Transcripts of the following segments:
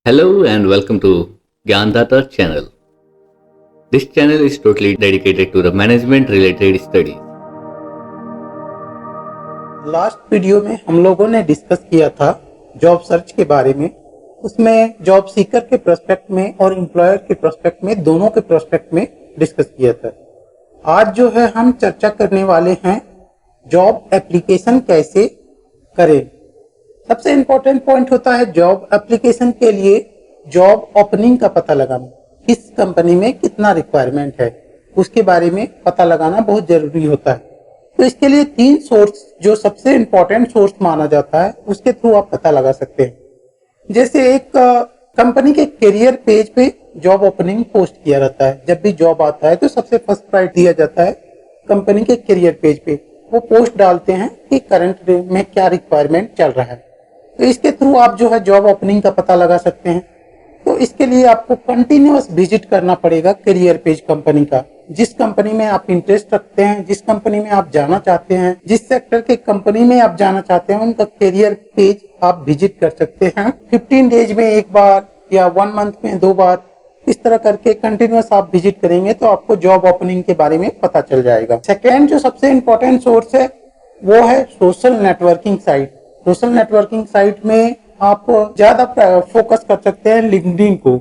Hello and welcome to Gyandata channel. This channel is totally dedicated to the management related studies. Last video में हम लोगों ने discuss किया था job search के बारे में। उसमें जॉब सीकर के प्रोस्पेक्ट में और एम्प्लॉयर के प्रोस्पेक्ट में, दोनों के प्रोस्पेक्ट में डिस्कस किया था। आज जो है हम चर्चा करने वाले हैं जॉब एप्लीकेशन कैसे करें। सबसे इम्पोर्टेंट पॉइंट होता है जॉब एप्लीकेशन के लिए जॉब ओपनिंग का पता लगाना। किस कंपनी में कितना रिक्वायरमेंट है उसके बारे में पता लगाना बहुत जरूरी होता है। तो इसके लिए 3 सोर्स जो सबसे इम्पोर्टेंट सोर्स माना जाता है उसके थ्रू आप पता लगा सकते हैं। जैसे एक कंपनी के करियर पेज पे जॉब ओपनिंग पोस्ट किया रहता है। जब भी जॉब आता है तो सबसे फर्स्ट प्राइट दिया जाता है कंपनी के करियर पेज पे। वो पोस्ट डालते हैं कि करंट में क्या रिक्वायरमेंट चल रहा है। तो इसके थ्रू आप जो है जॉब ओपनिंग का पता लगा सकते हैं। तो इसके लिए आपको कंटिन्यूअस विजिट करना पड़ेगा करियर पेज कंपनी का। जिस कंपनी में आप इंटरेस्ट रखते हैं, जिस कंपनी में आप जाना चाहते हैं, जिस सेक्टर के कंपनी में आप जाना चाहते हैं, उनका करियर पेज आप विजिट कर सकते हैं। 15 डेज में एक बार या 1 मंथ में 2 बार, इस तरह करके कंटिन्यूअस आप विजिट करेंगे तो आपको जॉब ओपनिंग के बारे में पता चल जाएगा। सेकेंड जो सबसे इम्पोर्टेंट सोर्स है वो है social networking site. Social networking site में आप ज्यादा फोकस कर सकते हैं लिंक्डइन को।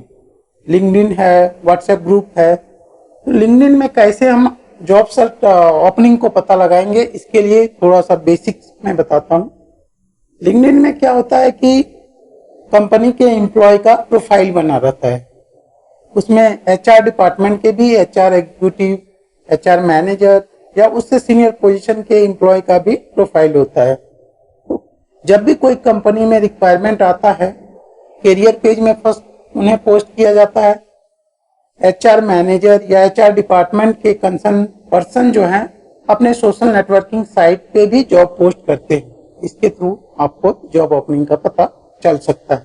लिंक्डइन है, व्हाट्सएप ग्रुप है। तो लिंक्डइन में कैसे हम जॉब सर्च ओपनिंग को पता लगाएंगे, इसके लिए थोड़ा सा बेसिक्स मैं बताता हूँ। लिंक्डइन में क्या होता है कि कंपनी के एम्प्लॉय का प्रोफाइल बना रहता है। उसमें एचआर डिपार्टमेंट के भी, एचआर एग्जीक्यूटिव, एचआर मैनेजर या उससे सीनियर पोजीशन के एम्प्लॉय का भी प्रोफाइल होता है। जब भी कोई कंपनी में रिक्वायरमेंट आता है, करियर पेज में फर्स्ट उन्हें पोस्ट किया जाता है। एचआर मैनेजर या एचआर डिपार्टमेंट के कंसर्न पर्सन जो हैं अपने सोशल नेटवर्किंग साइट पे भी जॉब पोस्ट करते हैं। इसके थ्रू आपको जॉब ओपनिंग का पता चल सकता है।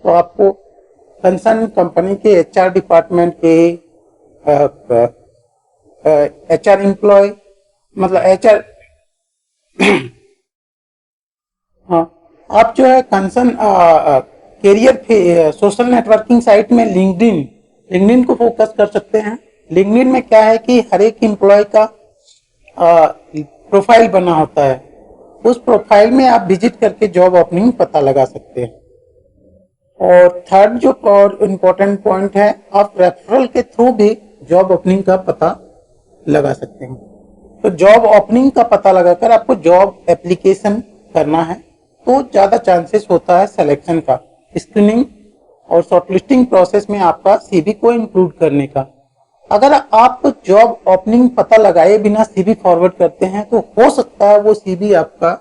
तो आपको कंसर्न कंपनी के एचआर डिपार्टमेंट के एचआर एम्प्लॉय, मतलब एचआर हाँ, आप जो है concern career social networking site में लिंक्डइन को फोकस कर सकते हैं। लिंक्डइन में क्या है कि हर एक एम्प्लॉय का प्रोफाइल बना होता है। उस प्रोफाइल में आप विजिट करके जॉब ओपनिंग पता लगा सकते हैं। और थर्ड जो और इम्पोर्टेंट पॉइंट है, आप रेफरल के थ्रू भी जॉब ओपनिंग का पता लगा सकते हैं। तो जॉब ओपनिंग का पता लगाकर आपको जॉब एप्लीकेशन करना है तो ज्यादा चांसेस होता है सिलेक्शन का। स्क्रीनिंग और शॉर्टलिस्टिंग प्रोसेस में आपका सीवी को इंक्लूड करने का। अगर आप जॉब ओपनिंग पता लगाए बिना सीवी फॉरवर्ड करते हैं तो हो सकता है वो सीवी आपका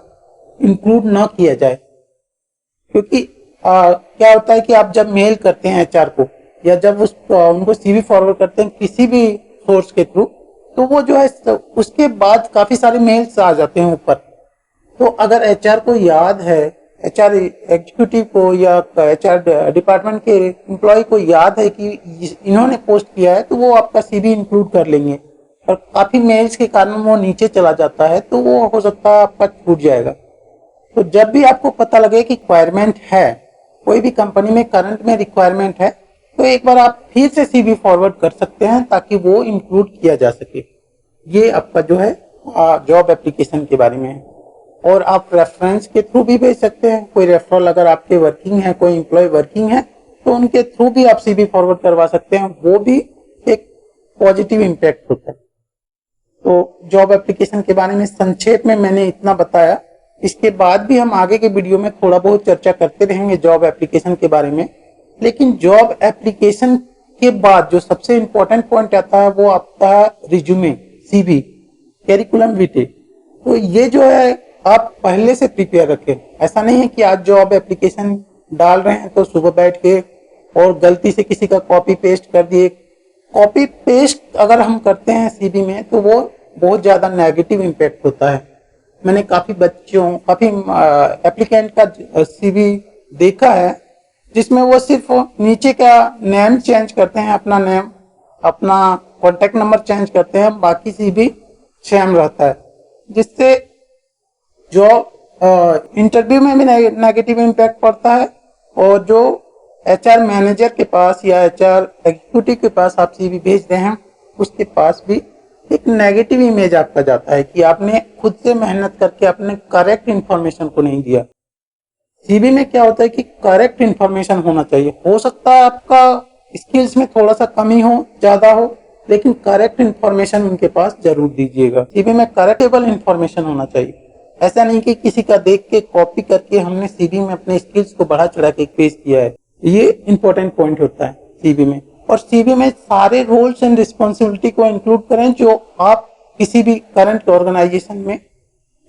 इंक्लूड ना किया जाए। क्योंकि क्या होता है कि आप जब मेल करते हैं एचआर को या जब उनको सीवी फॉरवर्ड करते हैं किसी भी सोर्स के थ्रू, तो वो जो है उसके बाद काफी सारे मेल्स आ जाते हैं ऊपर। तो अगर एचआर को याद है, एचआर एग्जीक्यूटिव को या एचआर डिपार्टमेंट के एम्प्लॉय को याद है कि इन्होंने पोस्ट किया है, तो वो आपका सीवी इंक्लूड कर लेंगे। और काफी मेल्स के कारण वो नीचे चला जाता है तो वो हो सकता है आपका छूट जाएगा। तो जब भी आपको पता लगे कि रिक्वायरमेंट है, कोई भी कंपनी में करंट में रिक्वायरमेंट है, तो एक बार आप फिर से सीवी फॉरवर्ड कर सकते हैं ताकि वो इंक्लूड किया जा सके। ये आपका जो है जॉब एप्लीकेशन के बारे में है। और आप रेफरेंस के थ्रू भी भेज सकते हैं। कोई रेफरल अगर आपके वर्किंग है, कोई एम्प्लॉय वर्किंग है, तो उनके थ्रू भी आप सीवी फॉरवर्ड करवा सकते हैं। वो भी एक पॉजिटिव इम्पैक्ट होता है। तो जॉब एप्लीकेशन के बारे में संक्षेप में मैंने इतना बताया। इसके बाद भी हम आगे के वीडियो में थोड़ा बहुत चर्चा करते रहेंगे जॉब एप्लीकेशन के बारे में। लेकिन जॉब एप्लीकेशन के बाद जो सबसे इम्पोर्टेंट पॉइंट आता है वो आपका रिज्यूमे, सीवी, कैरिकुलम विटे। तो ये जो है आप पहले से प्रिपेयर रखें। ऐसा नहीं है कि आज जॉब एप्लीकेशन डाल रहे हैं तो सुबह बैठ के और गलती से किसी का कॉपी पेस्ट कर दिए। कॉपी पेस्ट अगर हम करते हैं सीवी में तो वो बहुत ज्यादा नेगेटिव इम्पैक्ट होता है। मैंने काफी एप्लीकेंट का सीवी देखा है जिसमें वो सिर्फ नीचे का नेम चेंज करते हैं, अपना नेम, अपना कॉन्टेक्ट नंबर चेंज करते हैं, बाकी सीवी सेम रहता है, जिससे जो इंटरव्यू में भी नेगेटिव इम्पैक्ट पड़ता है और जो एचआर मैनेजर के पास या एचआर एग्जीक्यूटिव के पास आप सीवी भेज रहे हैं, उसके पास भी एक नेगेटिव इमेज आपका जाता है कि आपने खुद से मेहनत करके अपने करेक्ट इंफॉर्मेशन को नहीं दिया। सीवी में क्या होता है कि करेक्ट इंफॉर्मेशन होना चाहिए। हो सकता है आपका स्किल्स में थोड़ा सा कमी हो, ज्यादा हो, लेकिन करेक्ट इंफॉर्मेशन उनके पास जरूर दीजिएगा। सीवी में करेक्टेबल इंफॉर्मेशन होना चाहिए। ऐसा नहीं कि किसी का देख के कॉपी करके हमने सीवी में अपने स्किल्स को बढ़ा चढ़ा के पेश किया है। ये इंपॉर्टेंट पॉइंट होता है सीवी में। और सीवी में सारे रोल्स एंड रिस्पॉन्सिबिलिटी को इंक्लूड करें जो आप किसी भी करंट ऑर्गेनाइजेशन में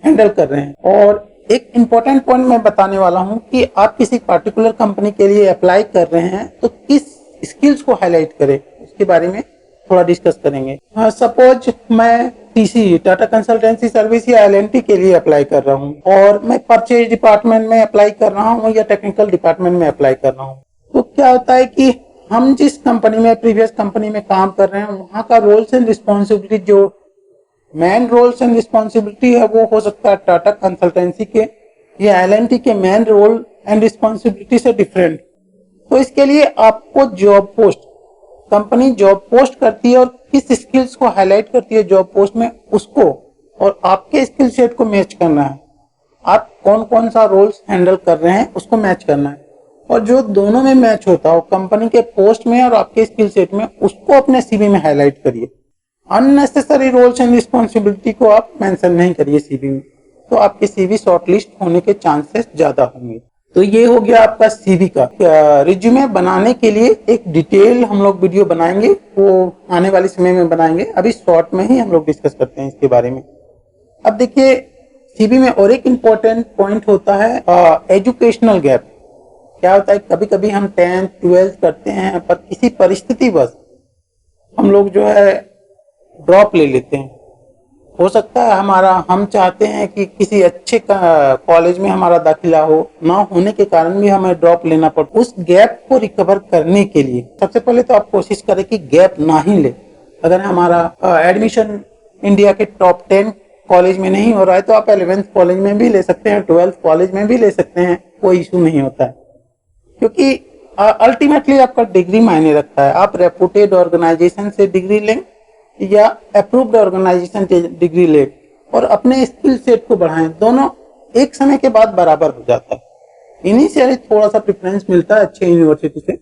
हैंडल कर रहे हैं। और एक इंपॉर्टेंट पॉइंट मैं बताने वाला हूं कि आप किसी पर्टिकुलर कंपनी के लिए अप्लाई कर रहे हैं तो किस स्किल्स को हाईलाइट करें, उसके बारे में थोड़ा डिस्कस करेंगे। सपोज मैं टीसी टाटा कंसल्टेंसी सर्विस या एलएनटी के लिए अप्लाई कर रहा हूं और मैं परचेज डिपार्टमेंट में अप्लाई कर रहा हूं या टेक्निकल डिपार्टमेंट में अप्लाई कर रहा हूं, तो क्या होता है कि हम जिस कंपनी में, प्रीवियस कंपनी में काम कर रहे हैं, वहां का रोल्स एंड रिस्पॉन्सिबिलिटी, जो मेन रोल्स एंड रिस्पॉन्सिबिलिटी है, वो हो सकता है टाटा कंसल्टेंसी के या एलएनटी के मेन रोल एंड रिस्पॉन्सिबिलिटी से डिफरेंट। तो इसके लिए आपको job post, company job post करती है और किस स्किल्स को हाईलाइट करती है जॉब पोस्ट में, उसको और आपके स्किल सेट को मैच करना है। आप कौन कौन सा रोल्स हैंडल कर रहे हैं उसको मैच करना है, और जो दोनों में मैच होता हो, कंपनी के पोस्ट में और आपके स्किल सेट में, उसको अपने सीवी में हाईलाइट करिए। अननेसेसरी रोल्स एंड रिस्पॉन्सिबिलिटी को आप मेंशन नहीं करिए सीवी में, तो आपकी सीवी शॉर्टलिस्ट होने के चांसेस ज्यादा होंगे। तो ये हो गया आपका सीवी का। रिज्यूमे बनाने के लिए एक डिटेल हम लोग वीडियो बनाएंगे, वो आने वाले समय में बनाएंगे। अभी शॉर्ट में ही हम लोग डिस्कस करते हैं इसके बारे में। अब देखिए, सीवी में और एक इम्पोर्टेंट पॉइंट होता है एजुकेशनल गैप। क्या होता है, कभी कभी हम 10th 12th करते हैं, पर किसी परिस्थिति बस हम लोग जो है ड्रॉप ले लेते हैं। हो सकता है हम चाहते हैं कि किसी अच्छे कॉलेज में हमारा दाखिला हो, ना होने के कारण भी हमें ड्रॉप लेना पड़ता। उस गैप को रिकवर करने के लिए सबसे पहले तो आप कोशिश करें कि गैप ना ही ले। अगर हमारा एडमिशन इंडिया के टॉप 10 कॉलेज में नहीं हो रहा है तो आप 11th कॉलेज में भी ले सकते हैं, 12th कॉलेज में भी ले सकते हैं, कोई इशू नहीं होता है। क्योंकि अल्टीमेटली आपका डिग्री मायने रखता है। आप रेपुटेड ऑर्गेनाइजेशन से डिग्री लें या अप्रूव्ड ऑर्गेनाइजेशन से डिग्री ले और अपने स्किल सेट को बढ़ाएं, दोनों एक समय के बाद बराबर हो जाता है। इनिशियली थोड़ा सा प्रेफरेंस मिलता है अच्छे यूनिवर्सिटी से,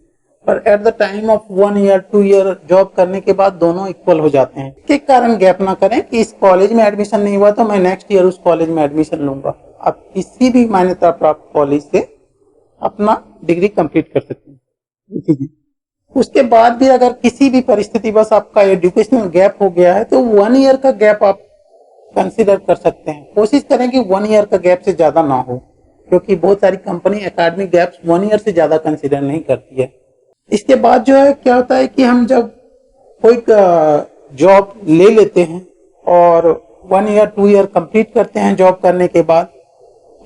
पर at the time of 1 year 2 year job करने के बाद दोनों इक्वल हो जाते हैं। के कारण गैप ना करें कि इस कॉलेज में एडमिशन नहीं हुआ तो मैं नेक्स्ट ईयर उस कॉलेज में एडमिशन लूंगा। आप किसी भी मान्यता प्राप्त कॉलेज से अपना डिग्री कंप्लीट कर सकते हैं। उसके बाद भी अगर किसी भी परिस्थिति बस आपका एजुकेशनल गैप हो गया है तो 1 ईयर का गैप आप कंसीडर कर सकते हैं। कोशिश करें कि 1 ईयर का गैप से ज्यादा ना हो, क्योंकि बहुत सारी कंपनी एकेडमिक गैप्स 1 ईयर से ज्यादा कंसीडर नहीं करती है। इसके बाद जो है क्या होता है कि हम जब कोई जॉब ले लेते हैं और 1 ईयर 2 ईयर कंप्लीट करते हैं जॉब करने के बाद,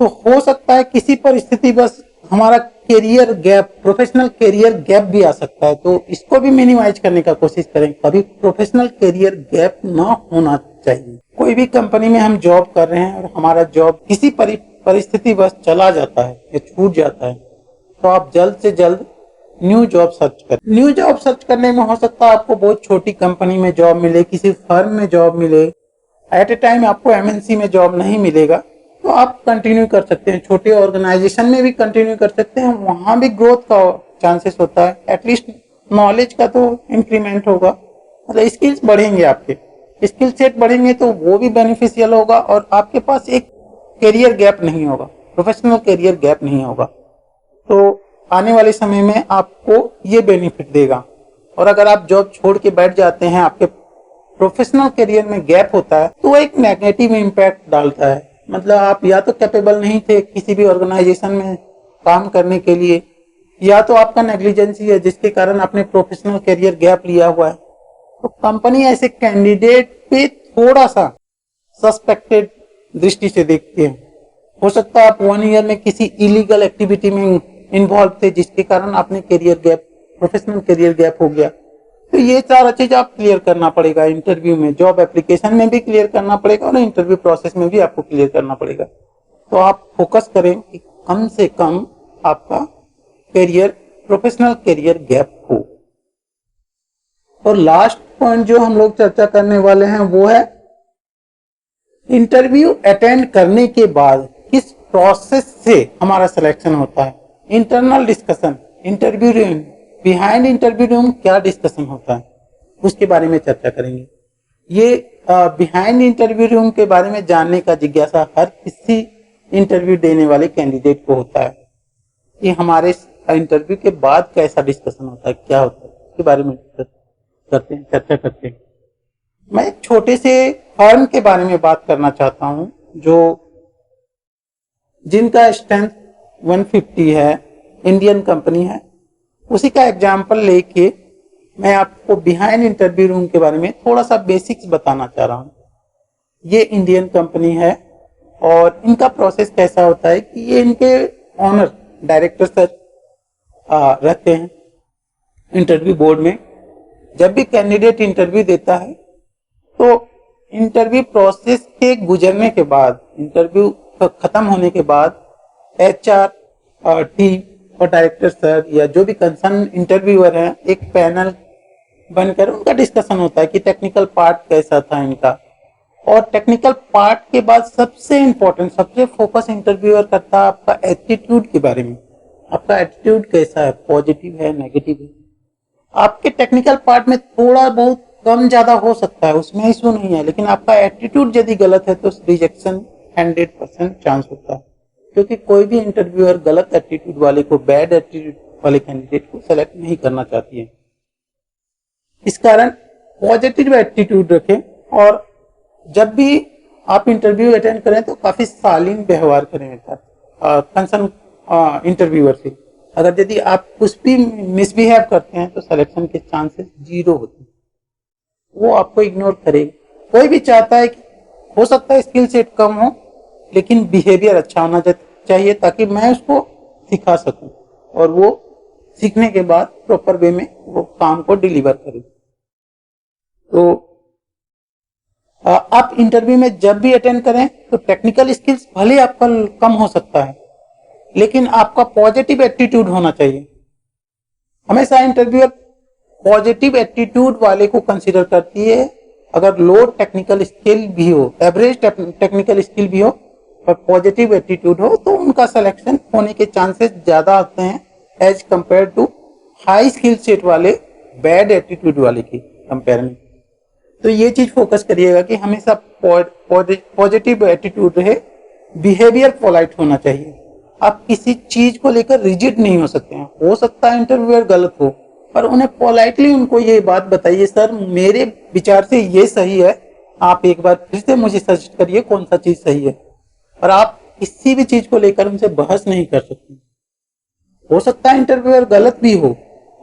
तो हो सकता है किसी परिस्थिति बस हमारा career gap, professional career gap भी आ सकता है, तो इसको भी मिनिमाइज करने का कोशिश करें। कभी प्रोफेशनल कैरियर गैप ना होना चाहिए। कोई भी कंपनी में हम जॉब कर रहे हैं और हमारा जॉब किसी परिस्थिति बस चला जाता है या छूट जाता है, तो आप जल्द से जल्द न्यू जॉब सर्च करें। न्यू जॉब सर्च करने में हो सकता है आपको बहुत छोटी कंपनी में जॉब मिले, किसी फर्म में जॉब मिले, एट ए टाइम आपको एमएनसी में जॉब नहीं मिलेगा, तो आप कंटिन्यू कर सकते हैं। छोटे ऑर्गेनाइजेशन में भी कंटिन्यू कर सकते हैं, वहां भी ग्रोथ का चांसेस होता है। एटलीस्ट नॉलेज का तो इंक्रीमेंट होगा, मतलब स्किल्स बढ़ेंगे, आपके स्किल सेट बढ़ेंगे तो वो भी बेनिफिशियल होगा और आपके पास एक कैरियर गैप नहीं होगा, प्रोफेशनल कैरियर गैप नहीं होगा। तो आने वाले समय में आपको ये बेनिफिट देगा। और अगर आप जॉब छोड़ के बैठ जाते हैं, आपके प्रोफेशनल करियर में गैप होता है, तो एक नेगेटिव इम्पैक्ट डालता है। मतलब आप या तो कैपेबल नहीं थे किसी भी ऑर्गेनाइजेशन में काम करने के लिए, या तो आपका नेग्लिजेंसी है जिसके कारण आपने प्रोफेशनल करियर गैप लिया हुआ है। तो कंपनी ऐसे कैंडिडेट पे थोड़ा सा सस्पेक्टेड दृष्टि से देखती है। हो सकता है आप 1 ईयर में किसी इलीगल एक्टिविटी में इन्वॉल्व थे जिसके कारण आपने career gap, professional career gap हो गया। तो ये सारा चीज आप क्लियर करना पड़ेगा इंटरव्यू में, जॉब एप्लीकेशन में भी क्लियर करना पड़ेगा और इंटरव्यू प्रोसेस में भी आपको क्लियर करना पड़ेगा। तो आप फोकस करें कि कम से कम आपका करियर प्रोफेशनल करियर गैप हो। और लास्ट पॉइंट जो हम लोग चर्चा करने वाले हैं वो है इंटरव्यू अटेंड करने के बाद किस प्रोसेस से हमारा सिलेक्शन होता है। Internal discussion, interview room, behind interview room क्या डिस्कशन होता है उसके बारे में चर्चा करेंगे। ये बिहाइंड इंटरव्यू रूम के बारे में जानने का जिज्ञासा हर किसी इंटरव्यू देने वाले कैंडिडेट को होता है कि हमारे इंटरव्यू के बाद कैसा डिस्कशन होता है, क्या होता है, उसके बारे में चर्चा करते हैं। मैं एक छोटे से फर्म के बारे में बात करना चाहता हूं जो जिनका स्ट्रेंथ 150 है, इंडियन कंपनी है। उसी का एग्जांपल लेके मैं आपको बिहाइंड इंटरव्यू रूम के बारे में थोड़ा सा बेसिक्स बताना चाह रहा हूँ। ये इंडियन कंपनी है और इनका प्रोसेस कैसा होता है कि ये इनके ऑनर डायरेक्टर सर रहते हैं इंटरव्यू बोर्ड में। जब भी कैंडिडेट इंटरव्यू देता है तो इंटरव्यू प्रोसेस के गुजरने के बाद, इंटरव्यू खत्म होने के बाद HR टीम और डायरेक्टर सर या जो भी कंसर्न इंटरव्यूअर है एक पैनल बनकर उनका डिस्कशन होता है कि टेक्निकल पार्ट कैसा था इनका। और टेक्निकल पार्ट के बाद सबसे इंपॉर्टेंट, सबसे फोकस इंटरव्यूअर करता है आपका एटीट्यूड के बारे में। आपका एटीट्यूड कैसा है, पॉजिटिव है, नेगेटिव है। आपके टेक्निकल पार्ट में थोड़ा बहुत कम ज्यादा हो सकता है, उसमें इशू नहीं है, लेकिन आपका एटीट्यूड यदि गलत है तो रिजेक्शन 100% चांस होता है। क्योंकि कोई भी इंटरव्यूअर गलत एटीट्यूड वाले को, बैड एटीट्यूड वाले कैंडिडेट को सेलेक्ट नहीं करना चाहती है। इस कारण पॉजिटिव एटीट्यूड रखें और जब भी आप इंटरव्यू अटेंड करें तो काफी शालीन व्यवहार करें कंसर्न इंटरव्यूअर से। अगर यदि आप कुछ भी मिसबिहेव करते हैं तो सिलेक्शन के चांसेस 0 होते हैं, वो आपको इग्नोर करेगा। कोई भी चाहता है कि हो सकता है स्किल सेट कम हो लेकिन बिहेवियर अच्छा होना चाहिए ताकि मैं उसको सिखा सकूं और वो सीखने के बाद प्रॉपर वे में वो काम को डिलीवर करे। तो आप इंटरव्यू में जब भी अटेंड करें तो टेक्निकल स्किल्स भले आपका कम हो सकता है लेकिन आपका पॉजिटिव एटीट्यूड होना चाहिए। हमेशा इंटरव्यूअर पॉजिटिव एटीट्यूड वाले को कंसीडर करती है। अगर लो टेक्निकल स्किल भी हो, एवरेज टेक्निकल स्किल भी हो पर पॉजिटिव एटीट्यूड हो तो उनका सिलेक्शन होने के चांसेस ज्यादा आते हैं as compare to high skill set वाले बैड एटीट्यूड वाले की कंपेयर में। तो ये चीज फोकस करिएगा कि हमेशा पॉजिटिव एटीट्यूड रहे, बिहेवियर पोलाइट होना चाहिए। आप किसी चीज को लेकर रिजिड नहीं हो सकते हैं। हो सकता है इंटरव्यूअर गलत हो पर उन्हें पोलाइटली उनको ये बात बताइए, सर मेरे विचार से ये सही है, आप एक बार फिर से मुझे सजेस्ट करिए कौन सा चीज सही है। और आप किसी भी चीज को लेकर उनसे बहस नहीं कर सकते। हो सकता है इंटरव्यूअर गलत भी हो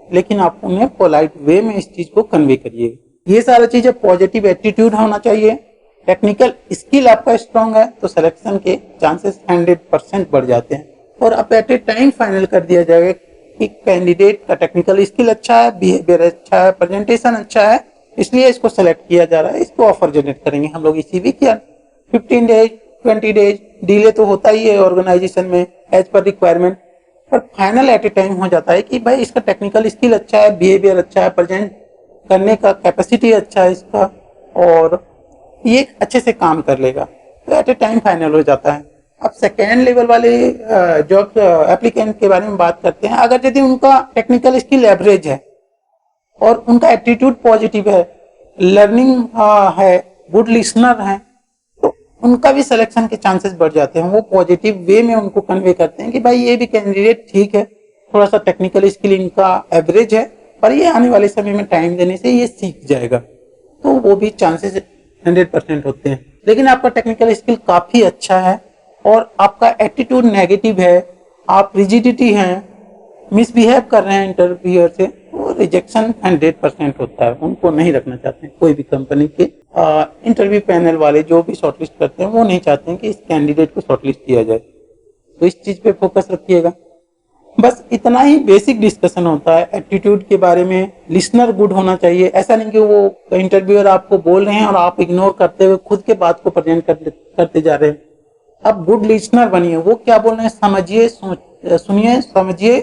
लेकिन आप उन्हें पोलाइट वे में इस चीज को कन्वे करिए। ये सारा चीजें, पॉजिटिव एटीट्यूड होना चाहिए, टेक्निकल स्किल आपका स्ट्रांग है तो सिलेक्शन के चांसेस 100% बढ़ जाते हैं। और अब एट ए टाइम फाइनल कर दिया जाएगा कि कैंडिडेट का टेक्निकल स्किल अच्छा है, बिहेवियर अच्छा है, प्रेजेंटेशन अच्छा है, इसलिए इसको सेलेक्ट किया जा रहा है, इसको ऑफर जनरेट करेंगे हम लोग इसी वीक या 15 डेज 20 डेज डिले तो होता ही है ऑर्गेनाइजेशन में एज पर रिक्वायरमेंट। पर फाइनल एट ए टाइम हो जाता है कि भाई इसका टेक्निकल स्किल अच्छा है, बिहेवियर अच्छा है, प्रेजेंट करने का कैपेसिटी अच्छा है इसका और ये अच्छे से काम कर लेगा, तो एट ए टाइम फाइनल हो जाता है। अब सेकेंड लेवल वाले जॉब एप्लीकेंट के बारे में बात करते हैं। अगर यदि उनका टेक्निकल स्किल एवरेज है और उनका एटीट्यूड पॉजिटिव है, लर्निंग है, गुड लिसनर है, तो उनका भी सिलेक्शन के चांसेस बढ़ जाते हैं। वो पॉजिटिव वे में उनको कन्वे करते हैं कि भाई ये भी कैंडिडेट ठीक है, थोड़ा सा टेक्निकल स्किल इनका एवरेज है पर ये आने वाले समय में टाइम देने से ये सीख जाएगा, तो वो भी चांसेस 100% होते हैं। लेकिन आपका टेक्निकल स्किल काफी अच्छा है और आपका एटीट्यूड नेगेटिव है, आप रिजिडिटी हैं, मिसबिहेव कर रहे हैं इंटरव्यूअर से, तो रिजेक्शन 100% होता है। उनको नहीं रखना चाहते हैं। कोई भी कंपनी के इंटरव्यू पैनल वाले जो भी शॉर्टलिस्ट करते हैं वो नहीं चाहते हैं कि इस कैंडिडेट को शॉर्टलिस्ट किया जाए। तो इस चीज पे फोकस रखिएगा। बस इतना ही बेसिक डिस्कशन होता है एटीट्यूड के बारे में। लिसनर गुड होना चाहिए, ऐसा नहीं कि वो इंटरव्यूअर आपको बोल रहे हैं और आप इग्नोर करते हुए खुद के बात को प्रेजेंट करते जा रहे हैं। अब गुड लिसनर बनिए, वो क्या बोल रहे हैं समझिए, सुनिए, समझिए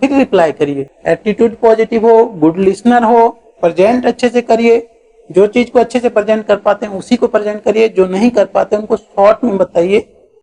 फिर रिप्लाई करिए। एटीट्यूड पॉजिटिव हो, गुड लिसनर हो, प्रेजेंट अच्छे से करिए। जो चीज को अच्छे से प्रेजेंट कर पाते हैं उसी को प्रेजेंट करिए, जो नहीं कर पाते उनको शॉर्ट में बताइए